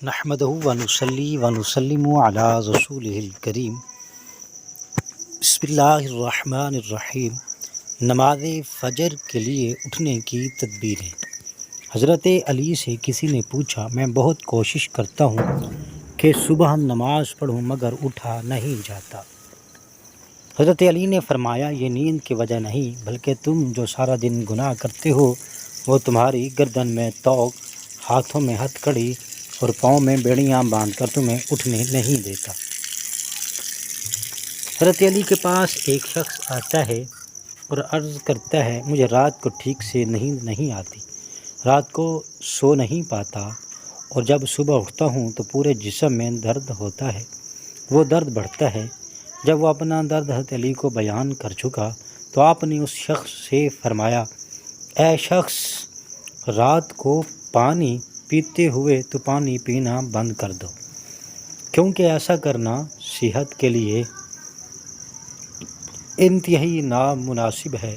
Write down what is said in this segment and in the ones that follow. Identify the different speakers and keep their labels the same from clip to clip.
Speaker 1: نحمدہ ونصلی ونسلم علی رسولہ الکریم۔ بسم اللہ الرحمن الرحیم۔ نماز فجر کے لیے اٹھنے کی تدبیریں۔ حضرت علی سے کسی نے پوچھا، میں بہت کوشش کرتا ہوں کہ صبح نماز پڑھوں مگر اٹھا نہیں جاتا۔ حضرت علی نے فرمایا، یہ نیند کی وجہ نہیں بلکہ تم جو سارا دن گناہ کرتے ہو وہ تمہاری گردن میں طوق، ہاتھوں میں ہتھ کڑی اور پاؤں میں بیڑیاں باندھ کر تمہیں اٹھنے نہیں دیتا۔ حضرت علی کے پاس ایک شخص آتا ہے اور عرض کرتا ہے، مجھے رات کو ٹھیک سے نیند نہیں آتی، رات کو سو نہیں پاتا اور جب صبح اٹھتا ہوں تو پورے جسم میں درد ہوتا ہے، وہ درد بڑھتا ہے۔ جب وہ اپنا درد حضرت علی کو بیان کر چکا تو آپ نے اس شخص سے فرمایا، اے شخص، رات کو پانی پیتے ہوئے تو پانی پینا بند کر دو، کیونکہ ایسا کرنا صحت کے لیے انتہائی نامناسب ہے،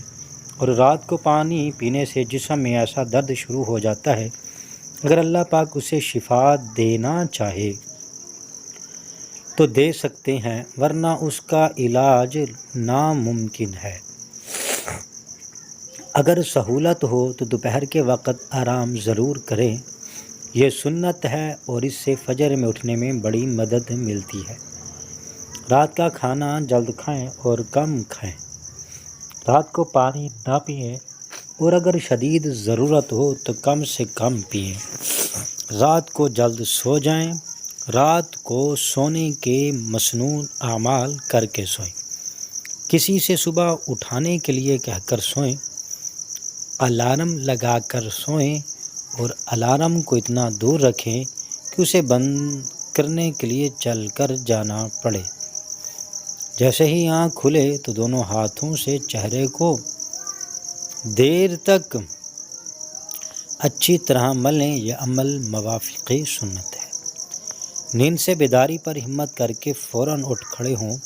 Speaker 1: اور رات کو پانی پینے سے جسم میں ایسا درد شروع ہو جاتا ہے، اگر اللہ پاک اسے شفا دینا چاہے تو دے سکتے ہیں، ورنہ اس کا علاج ناممکن ہے۔ اگر سہولت ہو تو دوپہر کے وقت آرام ضرور کریں، یہ سنت ہے اور اس سے فجر میں اٹھنے میں بڑی مدد ملتی ہے۔ رات کا کھانا جلد کھائیں اور کم کھائیں، رات کو پانی نہ پئیں اور اگر شدید ضرورت ہو تو کم سے کم پئیں۔ رات کو جلد سو جائیں، رات کو سونے کے مسنون اعمال کر کے سوئیں، کسی سے صبح اٹھانے کے لیے کہہ کر سوئیں، الارم لگا کر سوئیں اور الارم کو اتنا دور رکھیں کہ اسے بند کرنے کے لیے چل کر جانا پڑے۔ جیسے ہی آنکھ کھلے تو دونوں ہاتھوں سے چہرے کو دیر تک اچھی طرح ملیں، یہ عمل موافق سنت ہے۔ نیند سے بیداری پر ہمت کر کے فوراً اٹھ کھڑے ہوں،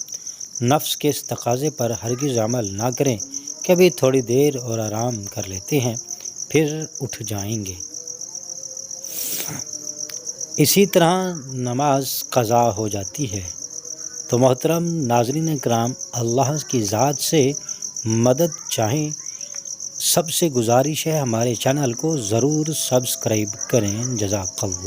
Speaker 1: نفس کے اس تقاضے پر ہرگز عمل نہ کریں کہ ابھی تھوڑی دیر اور آرام کر لیتے ہیں پھر اٹھ جائیں گے، اسی طرح نماز قضا ہو جاتی ہے۔ تو محترم ناظرین کرام، اللہ کی ذات سے مدد چاہیں، سب سے گزارش ہے ہمارے چینل کو ضرور سبسکرائب کریں۔ جزاک اللہ۔